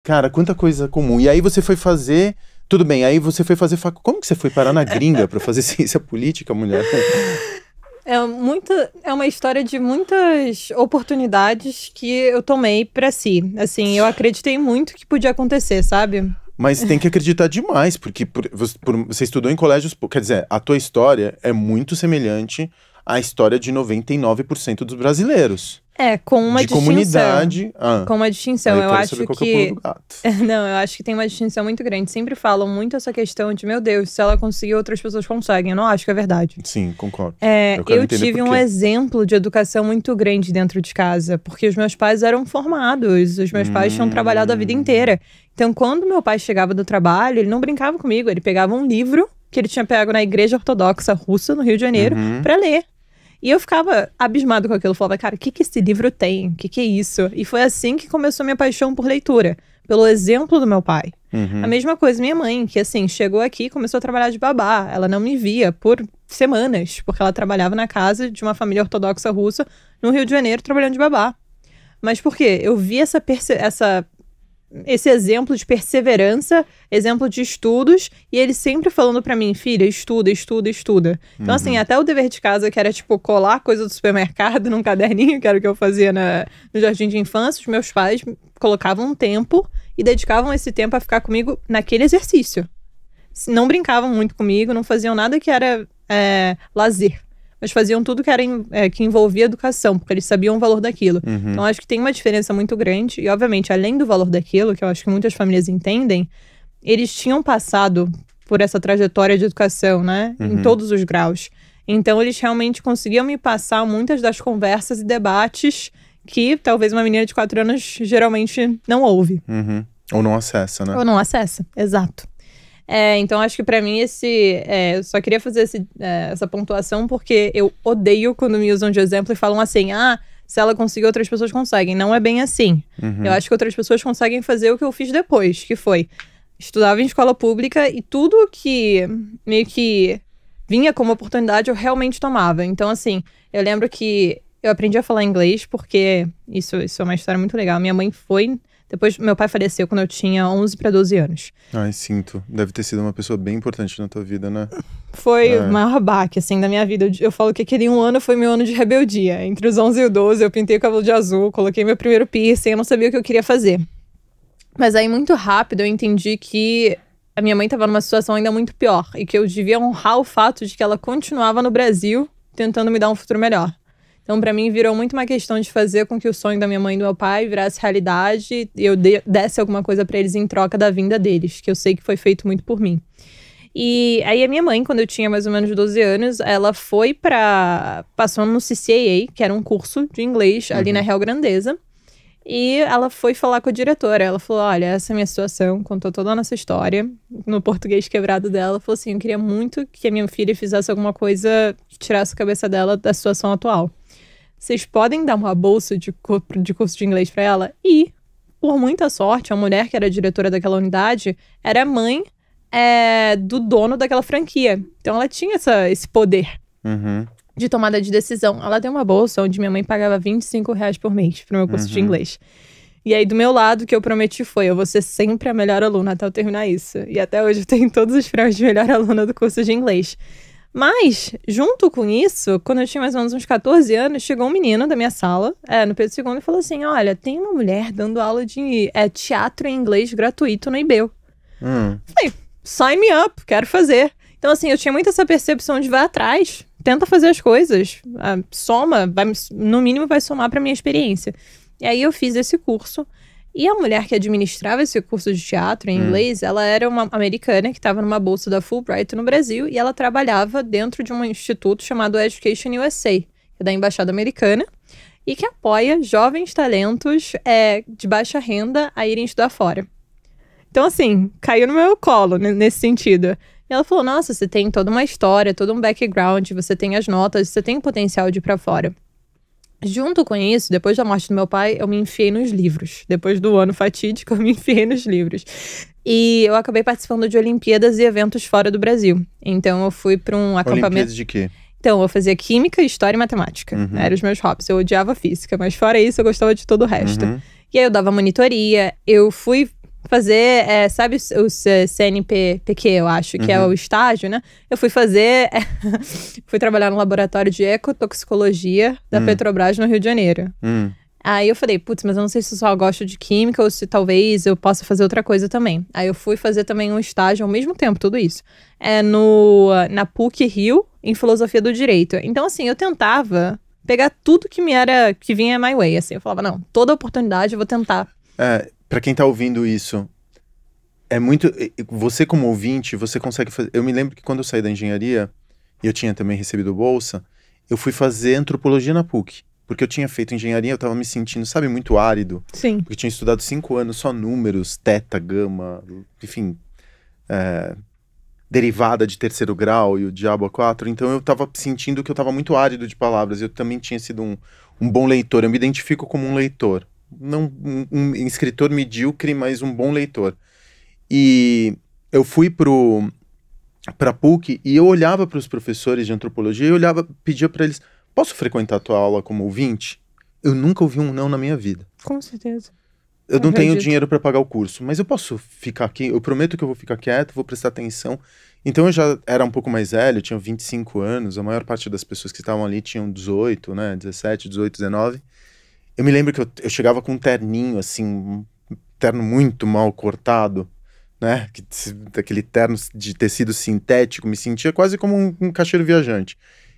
Cara, quanta coisa comum. E aí você foi fazer... Tudo bem, aí você foi fazer Como que você foi parar na gringa pra fazer ciência política, mulher? É uma história de muitas oportunidades que eu tomei pra si. Assim, eu acreditei muito que podia acontecer, sabe? Mas tem que acreditar demais, porque você estudou em colégios... Quer dizer, a tua história é muito semelhante à história de 99% dos brasileiros. Com uma distinção. Comunidade. Com uma distinção, eu acho saber qual que... é o pulo do gato. Não, eu acho que tem uma distinção muito grande. Sempre falam muito essa questão de, meu Deus, se ela conseguir, outras pessoas conseguem. Eu não acho que é verdade. Sim, concordo. Eu tive um exemplo de educação muito grande dentro de casa, porque os meus pais eram formados, os meus pais tinham trabalhado a vida inteira. Então, quando meu pai chegava do trabalho, ele não brincava comigo, ele pegava um livro que ele tinha pego na Igreja Ortodoxa Russa, no Rio de Janeiro, pra ler. E eu ficava abismado com aquilo. Eu falava, cara, o que esse livro tem? O que é isso? E foi assim que começou a minha paixão por leitura. Pelo exemplo do meu pai. A mesma coisa minha mãe, que assim, chegou aqui e começou a trabalhar de babá. Ela não me via por semanas, porque ela trabalhava na casa de uma família ortodoxa russa, no Rio de Janeiro, trabalhando de babá. Mas por quê? Eu vi esse exemplo de perseverança, exemplo de estudos, e ele sempre falando pra mim, filha, estuda, estuda, estuda. Então, assim, até o dever de casa, que era, tipo, colar coisa do supermercado num caderninho, que era o que eu fazia no jardim de infância, os meus pais colocavam um tempo e dedicavam esse tempo a ficar comigo naquele exercício. Não brincavam muito comigo, não faziam nada que era lazer. Mas faziam tudo que envolvia educação, porque eles sabiam o valor daquilo. Então, acho que tem uma diferença muito grande. E, obviamente, além do valor daquilo, que eu acho que muitas famílias entendem, eles tinham passado por essa trajetória de educação, né? Em todos os graus. Então, eles realmente conseguiam me passar muitas das conversas e debates que talvez uma menina de 4 anos geralmente não ouve. Ou não acessa, né? Ou não acessa, exato. Então, acho que pra mim eu só queria fazer essa pontuação porque eu odeio quando me usam de exemplo e falam assim, se ela conseguir, outras pessoas conseguem. Não é bem assim. Eu acho que outras pessoas conseguem fazer o que eu fiz depois, que foi, estudava em escola pública e tudo que meio que vinha como oportunidade eu realmente tomava. Então, assim, eu lembro que eu aprendi a falar inglês porque isso é uma história muito legal. Minha mãe foi... Depois, meu pai faleceu quando eu tinha 11 para 12 anos. Ai, sinto. Deve ter sido uma pessoa bem importante na tua vida, né? Foi o maior baque, assim, da minha vida. Eu falo que aquele 1 ano foi meu ano de rebeldia. Entre os 11 e os 12, eu pintei o cabelo de azul, coloquei meu primeiro piercing, eu não sabia o que eu queria fazer. Mas aí, muito rápido, eu entendi que a minha mãe estava numa situação ainda muito pior. E que eu devia honrar o fato de que ela continuava no Brasil, tentando me dar um futuro melhor. Então, pra mim, virou muito uma questão de fazer com que o sonho da minha mãe e do meu pai virasse realidade e eu desse alguma coisa pra eles em troca da vinda deles, que eu sei que foi feito muito por mim. E aí, a minha mãe, quando eu tinha mais ou menos 12 anos, ela passou no CCAA, que era um curso de inglês ali na Real Grandeza. E ela foi falar com a diretora. Ela falou, olha, essa é a minha situação, contou toda a nossa história. No português quebrado dela, falou assim, eu queria muito que a minha filha fizesse alguma coisa que tirasse a cabeça dela da situação atual. Vocês podem dar uma bolsa de curso de inglês pra ela? E, por muita sorte, a mulher que era diretora daquela unidade era mãe do dono daquela franquia. Então, ela tinha esse poder de tomada de decisão. Ela deu uma bolsa onde minha mãe pagava R$25 por mês pro meu curso de inglês. E aí, do meu lado, o que eu prometi foi, eu vou ser sempre a melhor aluna até eu terminar isso. E até hoje eu tenho todos os prêmios de melhor aluna do curso de inglês. Mas, junto com isso, quando eu tinha mais ou menos uns 14 anos, chegou um menino da minha sala, no Pedro II, e falou assim, olha, tem uma mulher dando aula de teatro em inglês gratuito no IBEU. Falei, sign me up, quero fazer. Então, assim, eu tinha muito essa percepção de vai atrás, tenta fazer as coisas, soma, no mínimo vai somar pra minha experiência. E aí eu fiz esse curso. E a mulher que administrava esse curso de teatro em inglês, ela era uma americana que estava numa bolsa da Fulbright no Brasil e ela trabalhava dentro de um instituto chamado Education USA, que é da Embaixada Americana, e que apoia jovens talentos de baixa renda a irem estudar fora. Então, assim, caiu no meu colo nesse sentido. E ela falou, nossa, você tem toda uma história, todo um background, você tem as notas, você tem o potencial de ir pra fora. Junto com isso, depois da morte do meu pai, eu me enfiei nos livros. Depois do ano fatídico, eu me enfiei nos livros. E eu acabei participando de Olimpíadas e eventos fora do Brasil. Então, eu fui para um acampamento... Olimpíadas de quê? Então, eu fazia química, história e matemática. Eram os meus hobbies. Eu odiava física, mas fora isso, eu gostava de todo o resto. E aí, eu dava monitoria. Eu fui fazer, sabe o CNPq, eu acho, que é o estágio, né? Eu fui fazer, fui trabalhar no laboratório de ecotoxicologia da Petrobras no Rio de Janeiro. Aí eu falei, putz, mas eu não sei se eu só gosto de química ou se talvez eu possa fazer outra coisa também. Aí eu fui fazer também um estágio ao mesmo tempo, tudo isso. Na PUC Rio, em Filosofia do Direito. Então, assim, eu tentava pegar tudo que vinha my way, assim. Eu falava, não, toda oportunidade eu vou tentar. Pra quem tá ouvindo isso, você como ouvinte, você consegue fazer... Eu me lembro que quando eu saí da engenharia, e eu tinha também recebido bolsa, eu fui fazer antropologia na PUC. Porque eu tinha feito engenharia, eu tava me sentindo, sabe, muito árido. Sim. Porque eu tinha estudado 5 anos, só números, teta, gama, enfim, derivada de terceiro grau e o diabo a 4. Então eu tava sentindo que eu tava muito árido de palavras. Eu também tinha sido um bom leitor. Eu me identifico como um leitor. Não um escritor medíocre, mas um bom leitor. E eu fui pra PUC e eu olhava para os professores de antropologia e pedia para eles... Posso frequentar a tua aula como ouvinte? Eu nunca ouvi um não na minha vida. Com certeza. Eu não tenho dinheiro para pagar o curso, mas eu posso ficar aqui, eu prometo que eu vou ficar quieto, vou prestar atenção. Então eu já era um pouco mais velho, tinha 25 anos, a maior parte das pessoas que estavam ali tinham 18, né, 17, 18, 19. Eu me lembro que eu chegava com um terninho, assim, um terno muito mal cortado, né, aquele terno de tecido sintético, me sentia quase como um caixeiro viajante.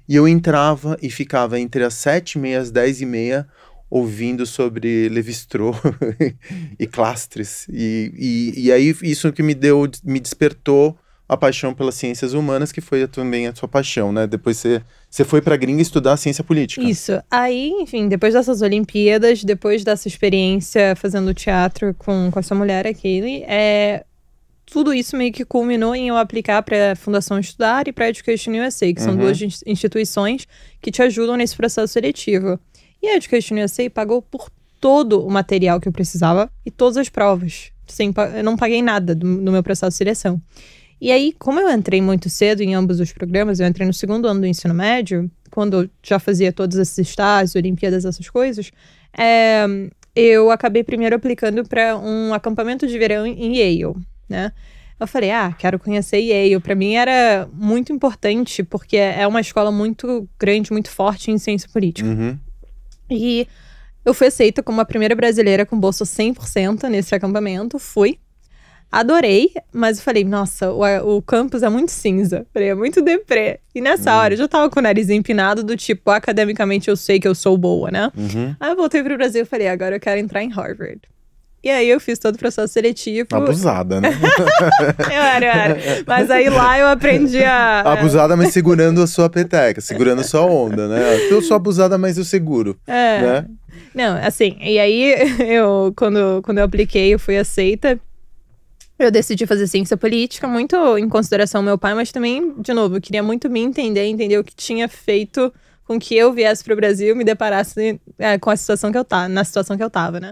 E eu entrava e ficava entre as 7h30 e as 10h30 ouvindo sobre Lévi-Strauss e Clastres. E aí isso que me despertou a paixão pelas ciências humanas, que foi também a sua paixão, né? Depois você foi pra gringa estudar ciência política. Isso. Aí, enfim, depois dessas Olimpíadas, depois dessa experiência fazendo teatro com essa mulher, aquele, tudo isso meio que culminou em eu aplicar para a Fundação Estudar e para a Education USA, que são duas instituições que te ajudam nesse processo seletivo. E a Education USA pagou por todo o material que eu precisava e todas as provas. Eu não paguei nada no meu processo de seleção. E aí, como eu entrei muito cedo em ambos os programas, eu entrei no 2º ano do ensino médio, quando eu já fazia todos esses estágios, Olimpíadas, essas coisas, eu acabei primeiro aplicando para um acampamento de verão em Yale, né? Eu falei, quero conhecer Yale. Para mim era muito importante, porque é uma escola muito grande, muito forte em ciência política. E eu fui aceita como a primeira brasileira com bolsa 100% nesse acampamento. Fui. Adorei, mas eu falei, nossa, o campus é muito cinza. Falei, é muito deprê. E nessa hora eu já tava com o nariz empinado do tipo, academicamente eu sei que eu sou boa, né? Aí eu voltei pro Brasil e falei, agora eu quero entrar em Harvard. E aí eu fiz todo o processo seletivo. Abusada, né? Eu era. Mas aí lá eu aprendi Abusada, mas segurando a sua peteca, segurando a sua onda, né? Eu sou abusada, mas eu seguro, né? Não, assim, e aí quando eu apliquei, eu fui aceita. Eu decidi fazer ciência política, muito em consideração ao meu pai, mas também, de novo, eu queria muito me entender o que tinha feito com que eu viesse pro Brasil e me deparasse com a situação que eu tava, na situação que eu tava, né?